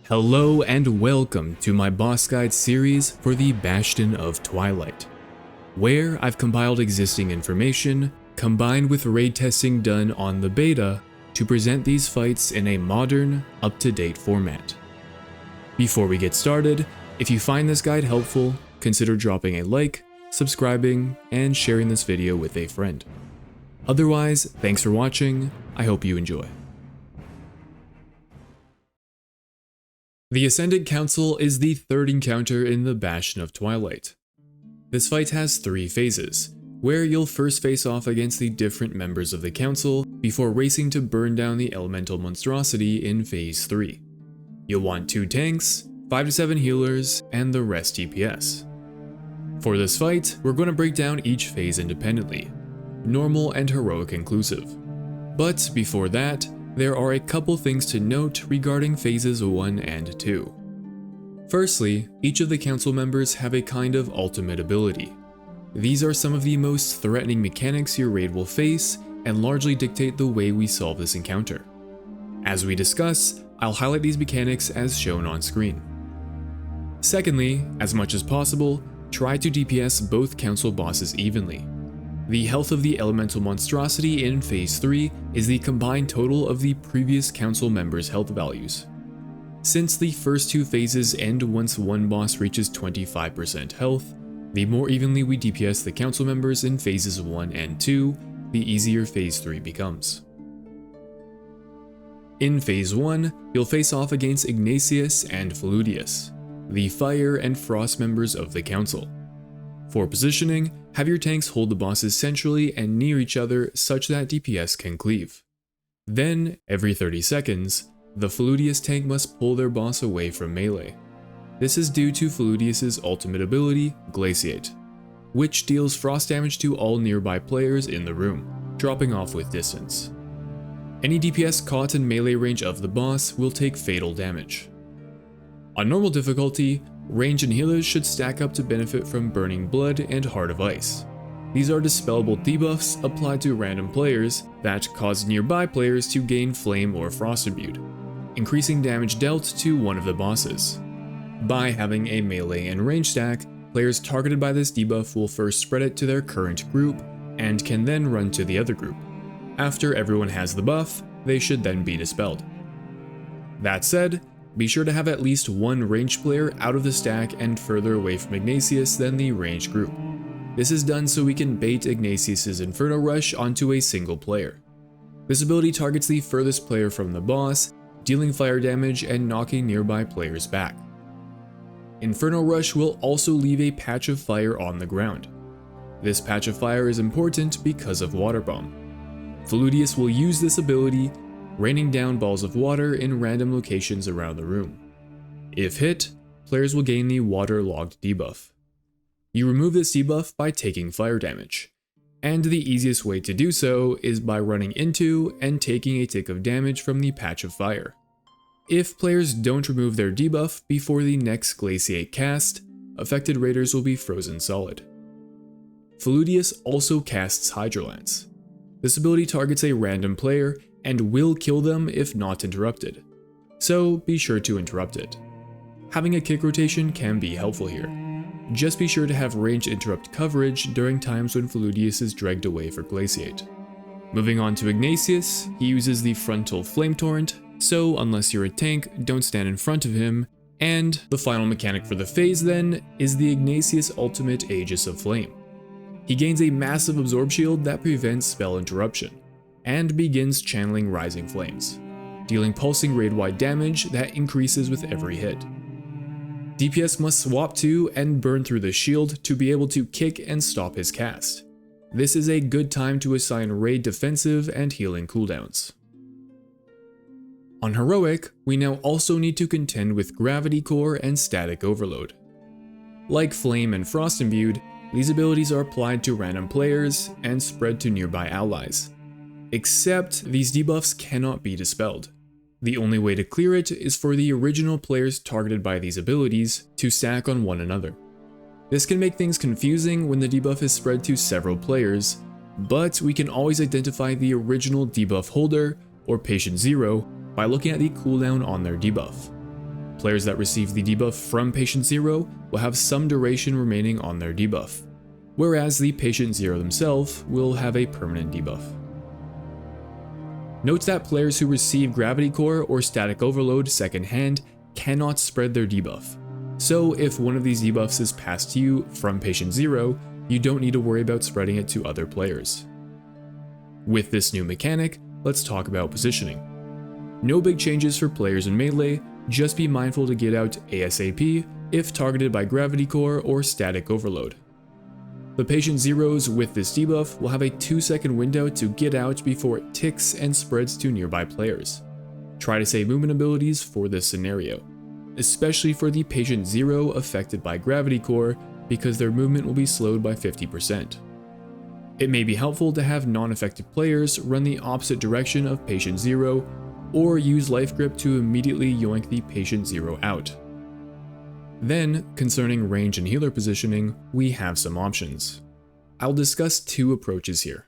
Hello and welcome to my boss guide series for the Bastion of Twilight, where I've compiled existing information combined with raid testing done on the beta to present these fights in a modern, up-to-date format. Before we get started, if you find this guide helpful, consider dropping a like, subscribing, and sharing this video with a friend. Otherwise, thanks for watching, I hope you enjoy. The Ascendent Council is the third encounter in the Bastion of Twilight. This fight has 3 phases, where you'll first face off against the different members of the council before racing to burn down the elemental monstrosity in phase 3. You'll want 2 tanks, 5 to 7 healers, and the rest DPS. For this fight, we're going to break down each phase independently, normal and heroic inclusive. But before that, there are a couple things to note regarding phases 1 and 2. Firstly, each of the council members have a kind of ultimate ability. These are some of the most threatening mechanics your raid will face and largely dictate the way we solve this encounter. As we discuss, I'll highlight these mechanics as shown on screen. Secondly, as much as possible, try to DPS both council bosses evenly. The health of the elemental monstrosity in phase 3 is the combined total of the previous council members' health values. Since the first 2 phases end once one boss reaches 25% health, the more evenly we DPS the council members in phases 1 and 2, the easier phase 3 becomes. In phase 1, you'll face off against Ignatius and Fludius, the fire and frost members of the council. For positioning, have your tanks hold the bosses centrally and near each other such that DPS can cleave. Then, every 30 seconds, the Fludius tank must pull their boss away from melee. This is due to Fludius' ultimate ability, Glaciate, which deals frost damage to all nearby players in the room, dropping off with distance. Any DPS caught in melee range of the boss will take fatal damage. On normal difficulty, range and healers should stack up to benefit from Burning Blood and Heart of Ice. These are dispellable debuffs applied to random players that cause nearby players to gain Flame or Frost Imbued, increasing damage dealt to one of the bosses. By having a melee and range stack, players targeted by this debuff will first spread it to their current group and can then run to the other group. After everyone has the buff, they should then be dispelled. That said, be sure to have at least one ranged player out of the stack and further away from Ignatius than the ranged group. This is done so we can bait Ignatius' Inferno Rush onto a single player. This ability targets the furthest player from the boss, dealing fire damage and knocking nearby players back. Inferno Rush will also leave a patch of fire on the ground. This patch of fire is important because of Water Bomb. Fludius will use this ability, raining down balls of water in random locations around the room. If hit, players will gain the waterlogged debuff. You remove this debuff by taking fire damage, and the easiest way to do so is by running into and taking a tick of damage from the patch of fire. If players don't remove their debuff before the next Glaciate cast, affected raiders will be frozen solid. Fludius also casts Hydrolance. This ability targets a random player and will kill them if not interrupted, so be sure to interrupt it. Having a kick rotation can be helpful here. Just be sure to have range interrupt coverage during times when Fludius is dragged away for Glaciate. Moving on to Ignatius, he uses the frontal Flame Torrent, so unless you're a tank, don't stand in front of him, and the final mechanic for the phase then is the Ignatius ultimate Aegis of Flame. He gains a massive absorb shield that prevents spell interruption, and begins channeling Rising Flames, dealing pulsing raid-wide damage that increases with every hit. DPS must swap to and burn through the shield to be able to kick and stop his cast. This is a good time to assign raid defensive and healing cooldowns. On Heroic, we now also need to contend with Gravity Core and Static Overload. Like Flame and Frost Imbued, these abilities are applied to random players and spread to nearby allies. Except these debuffs cannot be dispelled. The only way to clear it is for the original players targeted by these abilities to stack on one another. This can make things confusing when the debuff is spread to several players, but we can always identify the original debuff holder, or patient 0, by looking at the cooldown on their debuff. Players that receive the debuff from Patient Zero will have some duration remaining on their debuff, whereas the Patient Zero themselves will have a permanent debuff. Note that players who receive Gravity Core or Static Overload secondhand cannot spread their debuff, so if one of these debuffs is passed to you from Patient Zero, you don't need to worry about spreading it to other players. With this new mechanic, let's talk about positioning. No big changes for players in Melee, just be mindful to get out ASAP if targeted by Gravity Core or Static Overload. The Patient Zeros with this debuff will have a 2-second window to get out before it ticks and spreads to nearby players. Try to save movement abilities for this scenario, especially for the Patient Zero affected by Gravity Core because their movement will be slowed by 50%. It may be helpful to have non-affected players run the opposite direction of Patient Zero or use Life Grip to immediately yoink the Patient Zero out. Then, concerning range and healer positioning, we have some options. I'll discuss two approaches here.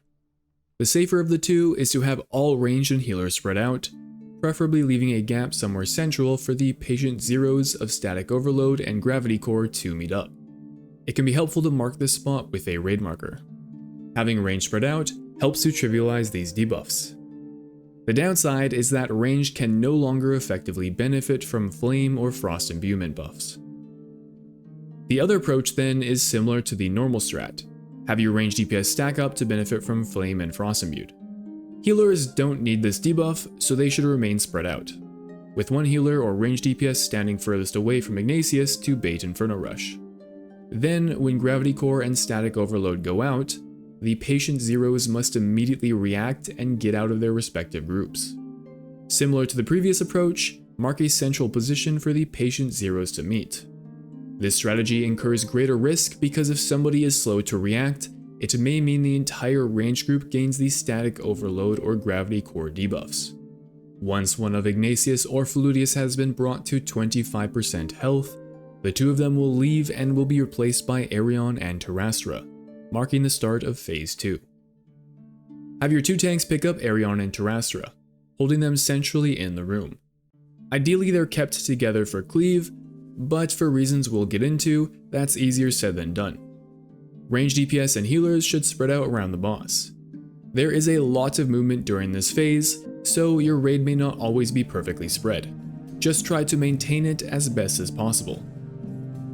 The safer of the two is to have all range and healers spread out, preferably leaving a gap somewhere central for the Patient Zeros of Static Overload and Gravity Core to meet up. It can be helpful to mark this spot with a raid marker. Having range spread out helps to trivialize these debuffs. The downside is that range can no longer effectively benefit from Flame or Frost imbuement buffs. The other approach then is similar to the normal strat. Have your range DPS stack up to benefit from Flame and Frost imbued. Healers don't need this debuff, so they should remain spread out, with one healer or range DPS standing furthest away from Ignatius to bait Inferno Rush. Then, when Gravity Core and Static Overload go out, the Patient Zeros must immediately react and get out of their respective groups. Similar to the previous approach, mark a central position for the Patient Zeros to meet. This strategy incurs greater risk because if somebody is slow to react, it may mean the entire range group gains the Static Overload or Gravity Core debuffs. Once one of Ignatius or Fludius has been brought to 25% health, the two of them will leave and will be replaced by Arion and Terastra, marking the start of Phase 2. Have your two tanks pick up Arion and Terastra, holding them centrally in the room. Ideally they're kept together for cleave, but for reasons we'll get into, that's easier said than done. Range DPS and healers should spread out around the boss. There is a lot of movement during this phase, so your raid may not always be perfectly spread. Just try to maintain it as best as possible.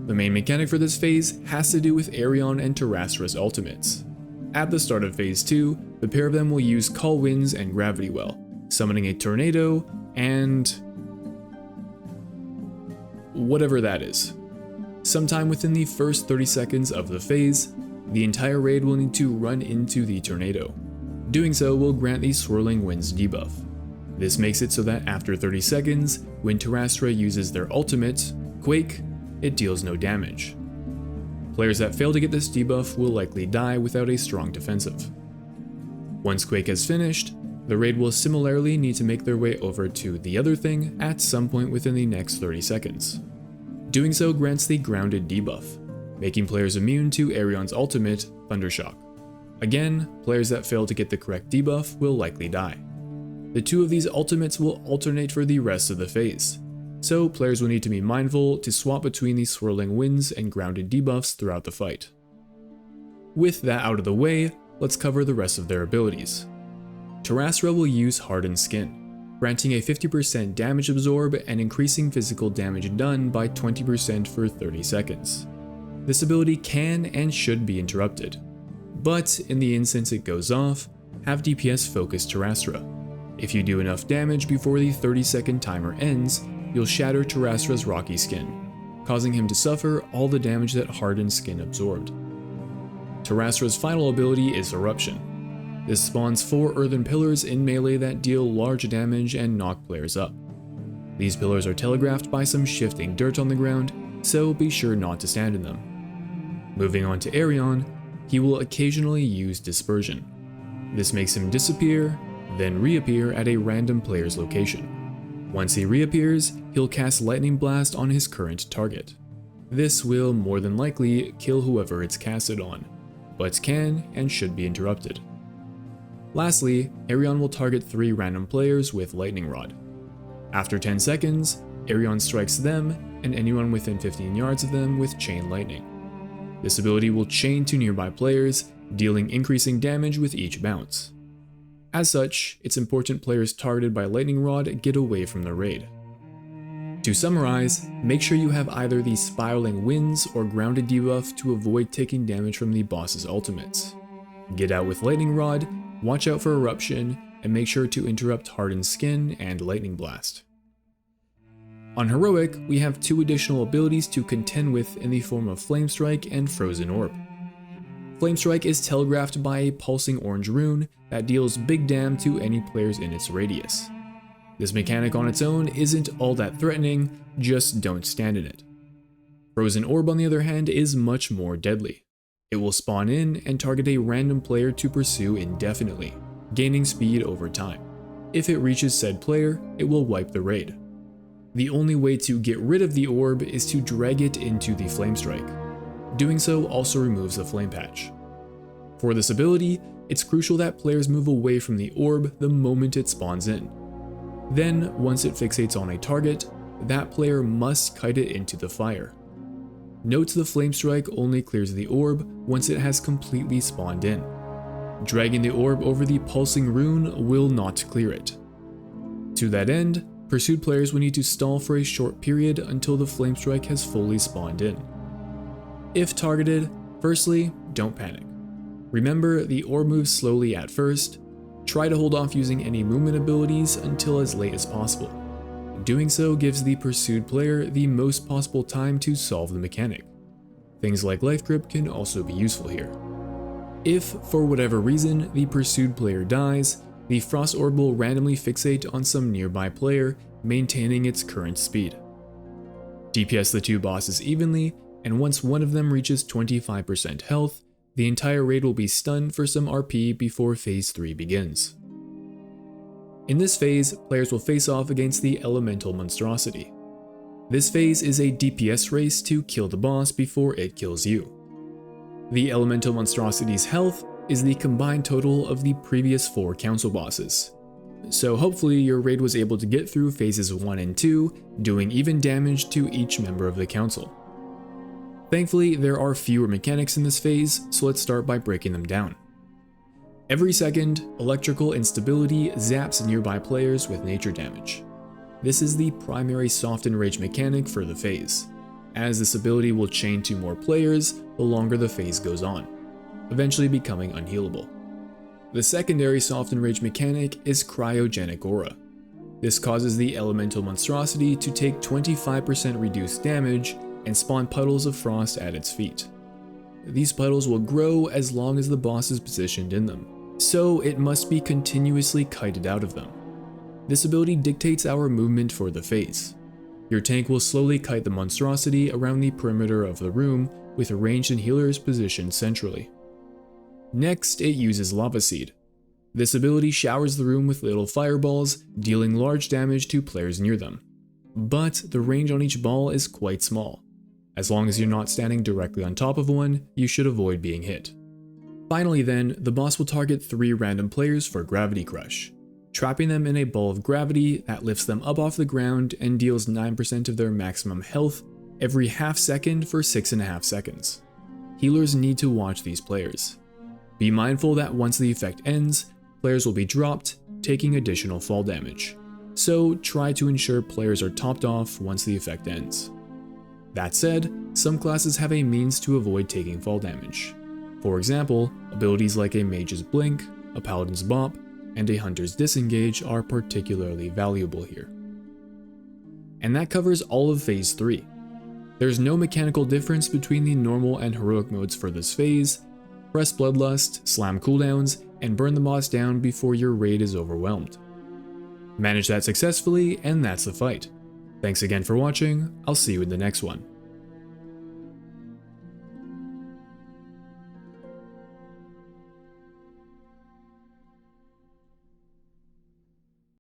The main mechanic for this phase has to do with Arion and Terastra's ultimates. At the start of Phase 2, the pair of them will use Call Winds and Gravity Well, summoning a tornado and whatever that is. Sometime within the first 30 seconds of the phase, the entire raid will need to run into the tornado. Doing so will grant the Swirling Winds debuff. This makes it so that after 30 seconds, when Terastra uses their ultimate, Quake, it deals no damage. Players that fail to get this debuff will likely die without a strong defensive. Once Quake has finished, the raid will similarly need to make their way over to the other thing at some point within the next 30 seconds. Doing so grants the Grounded debuff, making players immune to Arion's ultimate, Thundershock. Again, players that fail to get the correct debuff will likely die. The two of these ultimates will alternate for the rest of the phase, so players will need to be mindful to swap between these Swirling Winds and Grounded debuffs throughout the fight. With that out of the way, let's cover the rest of their abilities. Terastra will use Hardened Skin, granting a 50% damage absorb and increasing physical damage done by 20% for 30 seconds. This ability can and should be interrupted, but in the instance it goes off, have DPS focus Terastra. If you do enough damage before the 30-second timer ends, you'll shatter Terastra's rocky skin, causing him to suffer all the damage that Hardened Skin absorbed. Terastra's final ability is Eruption. This spawns 4 earthen pillars in melee that deal large damage and knock players up. These pillars are telegraphed by some shifting dirt on the ground, so be sure not to stand in them. Moving on to Arion, he will occasionally use Dispersion. This makes him disappear, then reappear at a random player's location. Once he reappears, he'll cast Lightning Blast on his current target. This will more than likely kill whoever it's casted on, but can and should be interrupted. Lastly, Arion will target 3 random players with Lightning Rod. After 10 seconds, Arion strikes them and anyone within 15 yards of them with Chain Lightning. This ability will chain to nearby players, dealing increasing damage with each bounce. As such, it's important players targeted by Lightning Rod get away from the raid. To summarize, make sure you have either the Spiraling Winds or Grounded debuff to avoid taking damage from the boss's ultimates. Get out with Lightning Rod, watch out for Eruption, and make sure to interrupt Hardened Skin and Lightning Blast. On Heroic, we have two additional abilities to contend with in the form of Flame Strike and Frozen Orb. Flame Strike is telegraphed by a pulsing orange rune that deals big dam to any players in its radius. This mechanic on its own isn't all that threatening, just don't stand in it. Frozen Orb on the other hand is much more deadly. It will spawn in and target a random player to pursue indefinitely, gaining speed over time. If it reaches said player, it will wipe the raid. The only way to get rid of the orb is to drag it into the Flame Strike. Doing so also removes the Flame Patch. For this ability, it's crucial that players move away from the orb the moment it spawns in. Then, once it fixates on a target, that player must kite it into the fire. Note the Flame Strike only clears the orb once it has completely spawned in. Dragging the orb over the pulsing rune will not clear it. To that end, pursued players will need to stall for a short period until the Flame Strike has fully spawned in. If targeted, firstly, don't panic. Remember, the orb moves slowly at first. Try to hold off using any movement abilities until as late as possible. Doing so gives the pursued player the most possible time to solve the mechanic. Things like Life Grip can also be useful here. If, for whatever reason, the pursued player dies, the Frost Orb will randomly fixate on some nearby player, maintaining its current speed. DPS the two bosses evenly, and once one of them reaches 25% health, the entire raid will be stunned for some RP before Phase 3 begins. In this phase, players will face off against the Elemental Monstrosity. This phase is a DPS race to kill the boss before it kills you. The Elemental Monstrosity's health is the combined total of the previous 4 council bosses. So hopefully your raid was able to get through phases 1 and 2, doing even damage to each member of the council. Thankfully, there are fewer mechanics in this phase, so let's start by breaking them down. Every second, electrical instability zaps nearby players with nature damage. This is the primary soft enrage mechanic for the phase, as this ability will chain to more players the longer the phase goes on, eventually becoming unhealable. The secondary soft enrage mechanic is Cryogenic Aura. This causes the Elemental Monstrosity to take 25% reduced damage and spawn puddles of frost at its feet. These puddles will grow as long as the boss is positioned in them, so it must be continuously kited out of them. This ability dictates our movement for the phase. Your tank will slowly kite the monstrosity around the perimeter of the room with ranged and healers positioned centrally. Next, it uses Lava Seed. This ability showers the room with little fireballs, dealing large damage to players near them. But the range on each ball is quite small. As long as you're not standing directly on top of one, you should avoid being hit. Finally then, the boss will target 3 random players for Gravity Crush, trapping them in a ball of gravity that lifts them up off the ground and deals 9% of their maximum health every half second for 6.5 seconds. Healers need to watch these players. Be mindful that once the effect ends, players will be dropped, taking additional fall damage. So try to ensure players are topped off once the effect ends. That said, some classes have a means to avoid taking fall damage. For example, abilities like a Mage's Blink, a Paladin's Bop, and a Hunter's Disengage are particularly valuable here. And that covers all of Phase 3. There's no mechanical difference between the normal and heroic modes for this phase. Press Bloodlust, slam cooldowns, and burn the boss down before your raid is overwhelmed. Manage that successfully, and that's the fight. Thanks again for watching, I'll see you in the next one.